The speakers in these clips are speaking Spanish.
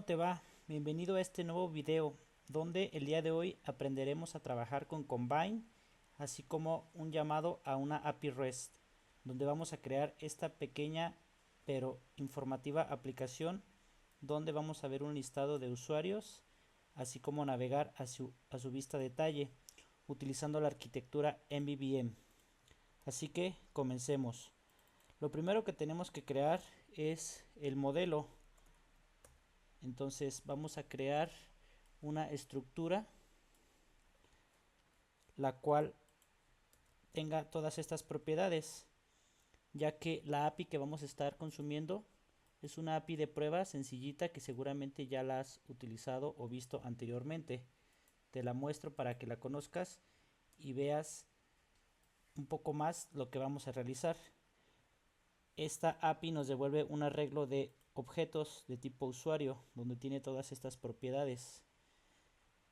¿Cómo te va? Bienvenido a este nuevo video donde el día de hoy aprenderemos a trabajar con Combine, así como un llamado a una API REST, donde vamos a crear esta pequeña pero informativa aplicación donde vamos a ver un listado de usuarios, así como navegar a su vista detalle utilizando la arquitectura MVVM. Así que comencemos. Lo primero que tenemos que crear es el modelo. Entonces vamos a crear una estructura la cual tenga todas estas propiedades, ya que la API que vamos a estar consumiendo es una API de prueba sencillita que seguramente ya la has utilizado o visto anteriormente. Te la muestro para que la conozcas y veas un poco más lo que vamos a realizar. Esta API nos devuelve un arreglo de objetos de tipo usuario donde tiene todas estas propiedades.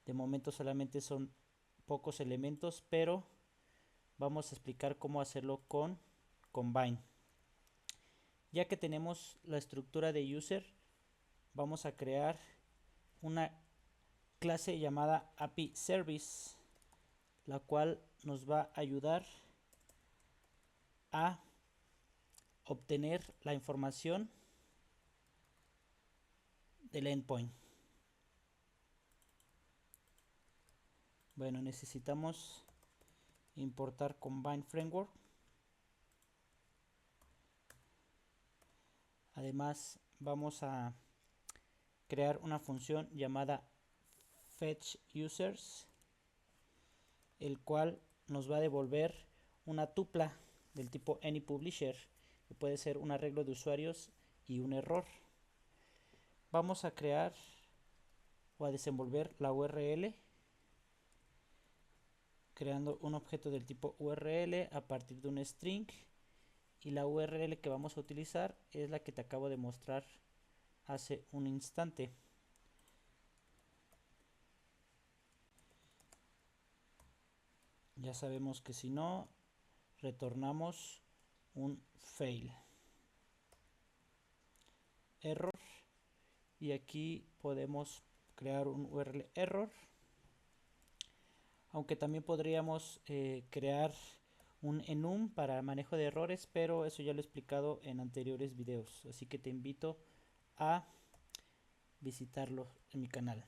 De momento solamente son pocos elementos, pero vamos a explicar cómo hacerlo con Combine. Ya que tenemos la estructura de user, vamos a crear una clase llamada API Service, la cual nos va a ayudar a obtener la información del endpoint. Bueno, necesitamos importar Combine Framework. Además, vamos a crear una función llamada Fetch Users, el cual nos va a devolver una tupla del tipo AnyPublisher, que puede ser un arreglo de usuarios y un error. Vamos a crear o a desenvolver la URL creando un objeto del tipo URL a partir de un string, y la URL que vamos a utilizar es la que te acabo de mostrar hace un instante. Ya sabemos que si no, retornamos un fail error, y aquí podemos crear un URL error, aunque también podríamos crear un enum para manejo de errores, pero eso ya lo he explicado en anteriores videos, así que te invito a visitarlo en mi canal.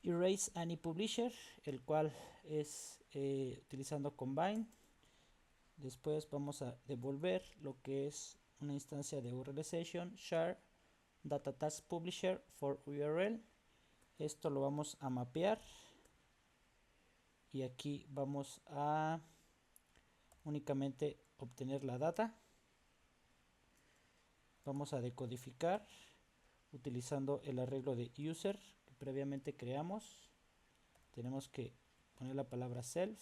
Erase any publisher, el cual es utilizando Combine. Después vamos a devolver lo que es una instancia de URL session share data task publisher for URL. Esto lo vamos a mapear y aquí vamos a únicamente obtener la data. Vamos a decodificar utilizando el arreglo de user que previamente creamos. Tenemos que poner la palabra self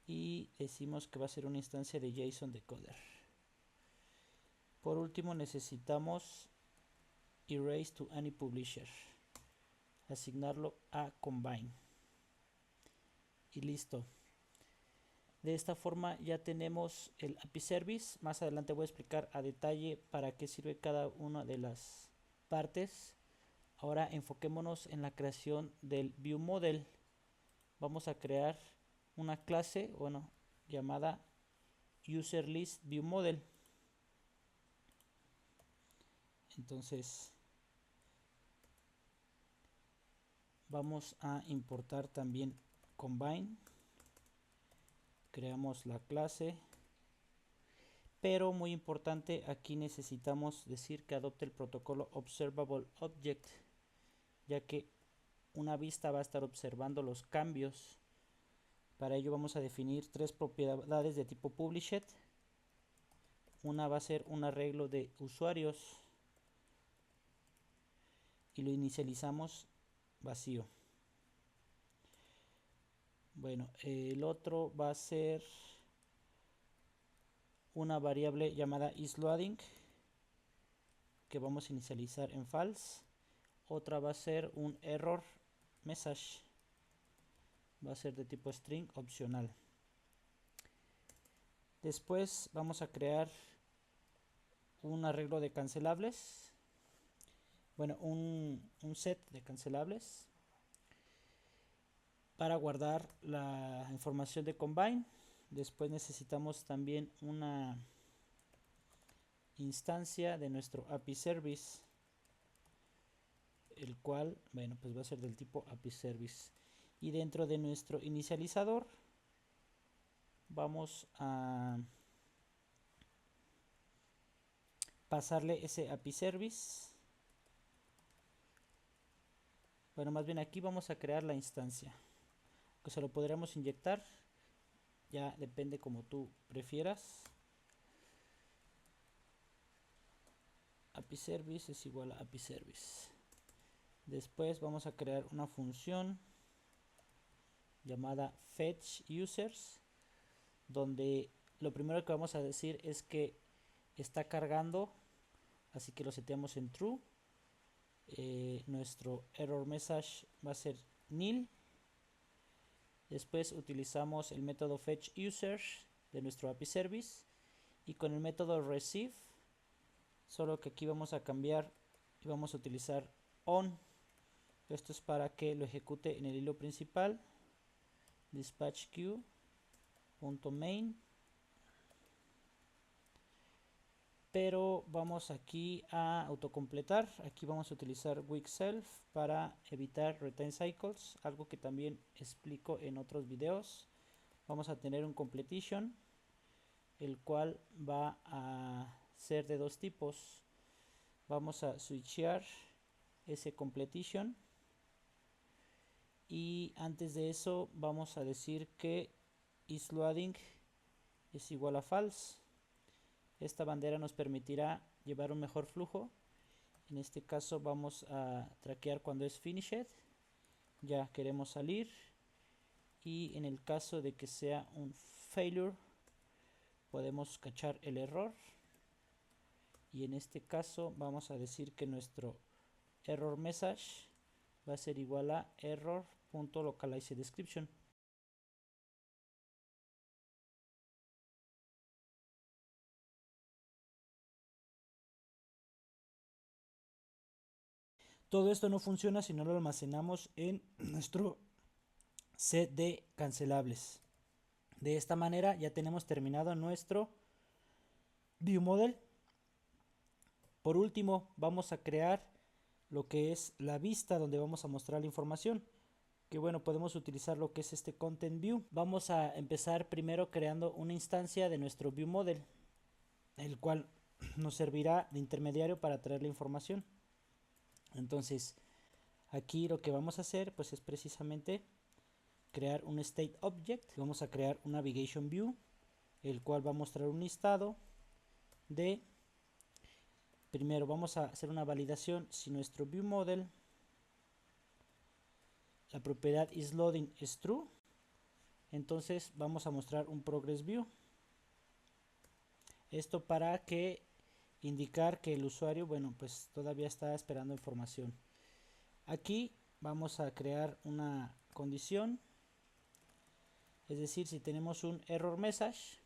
y decimos que va a ser una instancia de JSON decoder. Por último necesitamos erase to any publisher, asignarlo a Combine y listo. De esta forma ya tenemos el API Service. Más adelante voy a explicar a detalle para qué sirve cada una de las partes. Ahora enfoquémonos en la creación del ViewModel. Vamos a crear una clase, llamada UserListViewModel. Entonces vamos a importar también Combine. Creamos la clase, pero muy importante, aquí necesitamos decir que adopte el protocolo Observable Object, ya que una vista va a estar observando los cambios. Para ello vamos a definir tres propiedades de tipo Published. Una va a ser un arreglo de usuarios y lo inicializamos vacío. Bueno, el otro va a ser una variable llamada isLoading que vamos a inicializar en false. Otra va a ser un error message, va a ser de tipo string opcional. Después vamos a crear un arreglo de cancelables bueno, un set de cancelables para guardar la información de combine. Después necesitamos también una instancia de nuestro API service, el cual, bueno, pues va a ser del tipo API service. Y dentro de nuestro inicializador vamos a pasarle ese API service. Bueno, más bien aquí vamos a crear la instancia, que se lo podríamos inyectar, ya depende como tú prefieras. API service es igual a API service. Después vamos a crear una función llamada fetch users, donde lo primero que vamos a decir es que está cargando, así que lo seteamos en true. Nuestro error message va a ser nil. Después utilizamos el método fetch users de nuestro API service, y con el método receive, solo que aquí vamos a cambiar y vamos a utilizar on. Esto es para que lo ejecute en el hilo principal. Dispatch queue.main. Pero vamos aquí a autocompletar. Aquí vamos a utilizar weak self para evitar retain cycles, algo que también explico en otros videos. Vamos a tener un completion, el cual va a ser de dos tipos. Vamos a switchear ese completion, y antes de eso vamos a decir que isLoading es igual a false. Esta bandera nos permitirá llevar un mejor flujo. En este caso vamos a traquear cuando es finished, ya queremos salir, y en el caso de que sea un failure podemos cachar el error, y en este caso vamos a decir que nuestro error message va a ser igual a error.localizeDescription. Todo esto no funciona si no lo almacenamos en nuestro set de cancelables. De esta manera ya tenemos terminado nuestro ViewModel. Por último, vamos a crear lo que es la vista donde vamos a mostrar la información, que bueno, podemos utilizar lo que es este Content View. Vamos a empezar primero creando una instancia de nuestro ViewModel, el cual nos servirá de intermediario para traer la información. Entonces, aquí lo que vamos a hacer pues es precisamente crear un State Object. Vamos a crear un Navigation View, el cual va a mostrar un listado de... Primero vamos a hacer una validación si nuestro ViewModel, la propiedad isLoading es true. Entonces vamos a mostrar un Progress View. Esto para que indicar que el usuario, bueno, pues todavía está esperando información. Aquí vamos a crear una condición, es decir, si tenemos un error message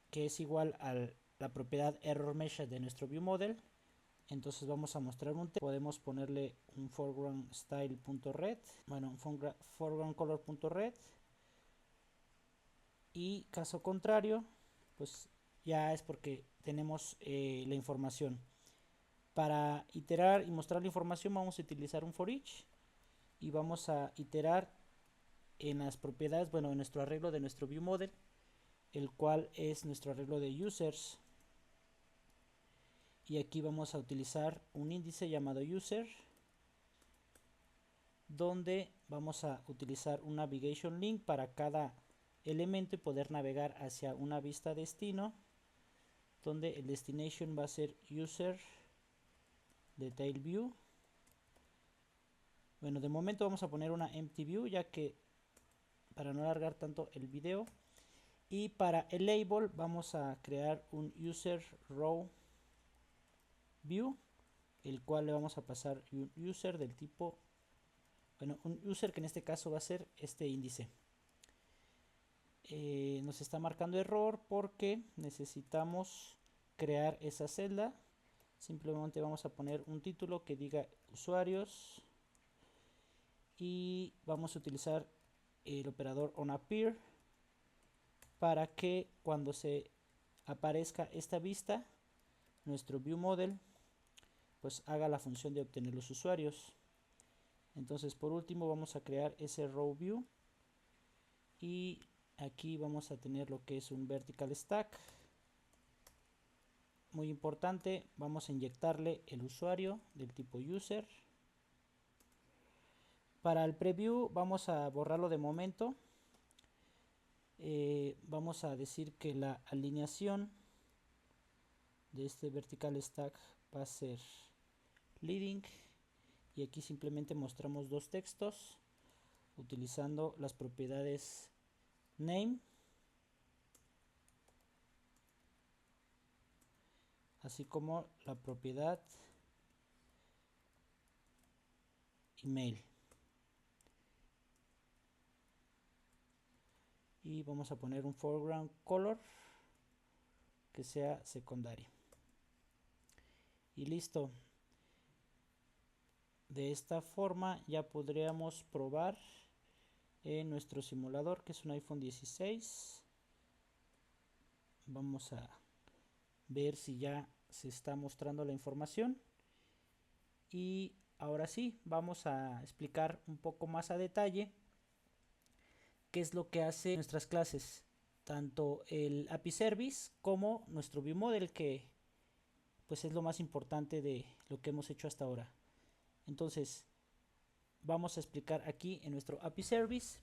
que es igual a la propiedad error message de nuestro ViewModel, entonces vamos a mostrar un texto. Podemos ponerle un foregroundStyle.red, bueno, un foregroundColor.red, y caso contrario, pues ya es porque tenemos la información. Para iterar y mostrar la información vamos a utilizar un for each, y vamos a iterar en las propiedades, bueno, en nuestro arreglo de nuestro ViewModel, el cual es nuestro arreglo de users, y aquí vamos a utilizar un índice llamado user, donde vamos a utilizar un navigation link para cada elemento y poder navegar hacia una vista destino, donde el destination va a ser user detail view. Bueno, de momento vamos a poner una empty view, ya que para no alargar tanto el video. Y para el label vamos a crear un user row view, el cual le vamos a pasar un user del tipo, bueno, un user que en este caso va a ser este índice. Nos está marcando error porque necesitamos crear esa celda. Simplemente vamos a poner un título que diga usuarios y vamos a utilizar el operador onAppear para que cuando se aparezca esta vista, nuestro viewModel pues haga la función de obtener los usuarios. Entonces, por último, vamos a crear ese rowView y aquí vamos a tener lo que es un vertical stack. Muy importante, vamos a inyectarle el usuario del tipo user. Para el preview vamos a borrarlo de momento. Vamos a decir que la alineación de este vertical stack va a ser leading, y aquí simplemente mostramos dos textos utilizando las propiedades name así como la propiedad email, y vamos a poner un foreground color que sea secundario y listo. De esta forma ya podríamos probar en nuestro simulador, que es un iPhone 16. Vamos a ver si ya se está mostrando la información. Y ahora sí, vamos a explicar un poco más a detalle qué es lo que hace nuestras clases, tanto el API Service como nuestro viewModel, que pues es lo más importante de lo que hemos hecho hasta ahora. Entonces, vamos a explicar aquí en nuestro API Service.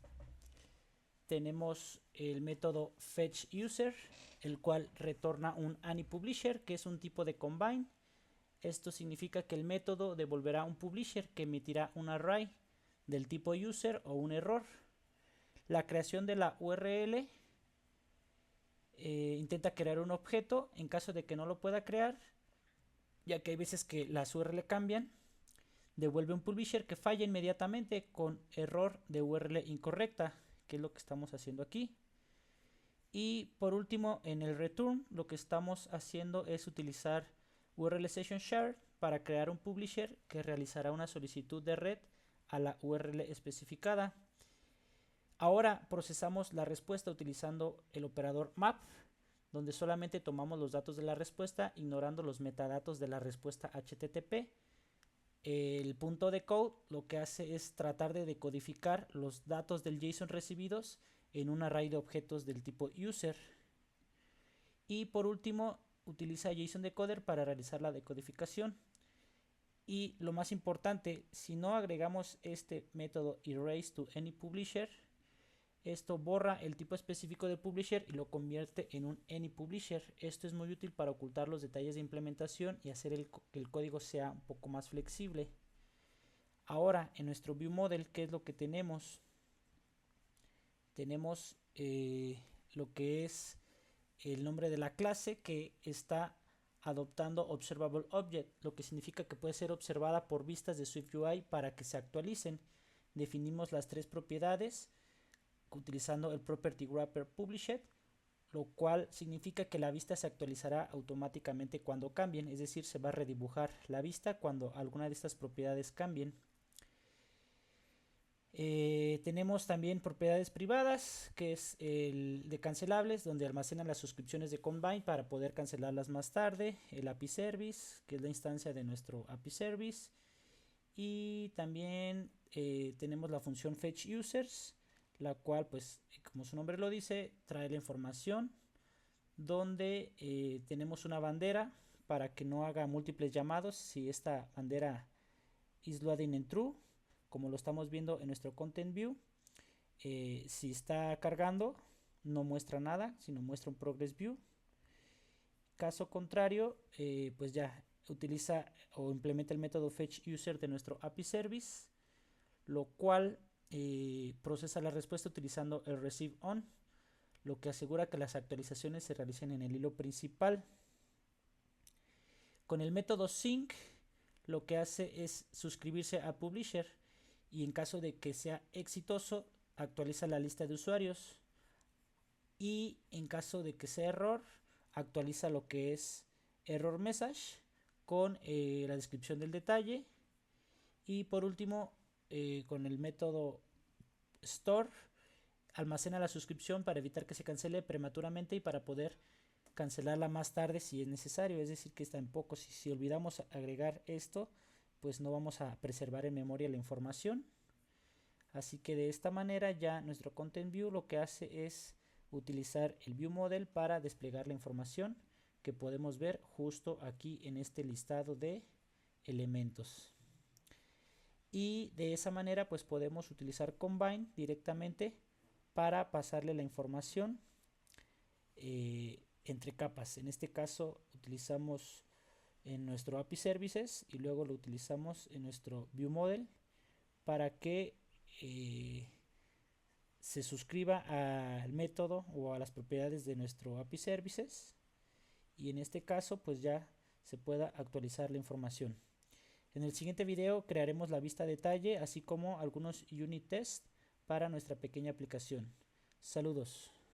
Tenemos el método fetchUser, el cual retorna un AnyPublisher, que es un tipo de combine. Esto significa que el método devolverá un publisher que emitirá un array del tipo user o un error. La creación de la URL intenta crear un objeto. En caso de que no lo pueda crear, ya que hay veces que las URL cambian, devuelve un publisher que falla inmediatamente con error de URL incorrecta, que es lo que estamos haciendo aquí. Y por último, en el return lo que estamos haciendo es utilizar URL session share para crear un publisher que realizará una solicitud de red a la URL especificada. Ahora procesamos la respuesta utilizando el operador map, donde solamente tomamos los datos de la respuesta ignorando los metadatos de la respuesta HTTP. El punto de code lo que hace es tratar de decodificar los datos del JSON recibidos en un array de objetos del tipo user. Y por último, utiliza JSON Decoder para realizar la decodificación. Y lo más importante, si no agregamos este método erase to any publisher, esto borra el tipo específico de publisher y lo convierte en un any publisher. Esto es muy útil para ocultar los detalles de implementación y hacer que el código sea un poco más flexible. Ahora, en nuestro viewModel, ¿qué es lo que tenemos? Tenemos lo que es el nombre de la clase, que está adoptando Observable Object, lo que significa que puede ser observada por vistas de SwiftUI para que se actualicen. Definimos las tres propiedades utilizando el Property Wrapper Published, lo cual significa que la vista se actualizará automáticamente cuando cambien, es decir, se va a redibujar la vista cuando alguna de estas propiedades cambien. Tenemos también propiedades privadas, que es el de cancelables, donde almacenan las suscripciones de Combine para poder cancelarlas más tarde. El API Service, que es la instancia de nuestro API Service. Y también tenemos la función fetchUsers, la cual, pues, como su nombre lo dice, trae la información, donde tenemos una bandera para que no haga múltiples llamados si esta bandera is loading en true, como lo estamos viendo en nuestro content view. Si está cargando, no muestra nada, sino muestra un progress view. Caso contrario, pues ya utiliza o implementa el método fetchUser de nuestro API Service, lo cual procesa la respuesta utilizando el receiveOn, lo que asegura que las actualizaciones se realicen en el hilo principal. Con el método sync, lo que hace es suscribirse a Publisher, y en caso de que sea exitoso, actualiza la lista de usuarios, y en caso de que sea error, actualiza lo que es error message con la descripción del detalle. Y por último, con el método store, almacena la suscripción para evitar que se cancele prematuramente y para poder cancelarla más tarde si es necesario. Es decir, que está en poco. Si olvidamos agregar esto, pues no vamos a preservar en memoria la información. Así que de esta manera ya nuestro Content View lo que hace es utilizar el View Model para desplegar la información que podemos ver justo aquí en este listado de elementos. Y de esa manera pues podemos utilizar Combine directamente para pasarle la información entre capas. En este caso utilizamos en nuestro API Services y luego lo utilizamos en nuestro View Model para que se suscriba al método o a las propiedades de nuestro API Services, y en este caso pues ya se pueda actualizar la información. En el siguiente video crearemos la vista detalle así como algunos unit tests para nuestra pequeña aplicación. Saludos.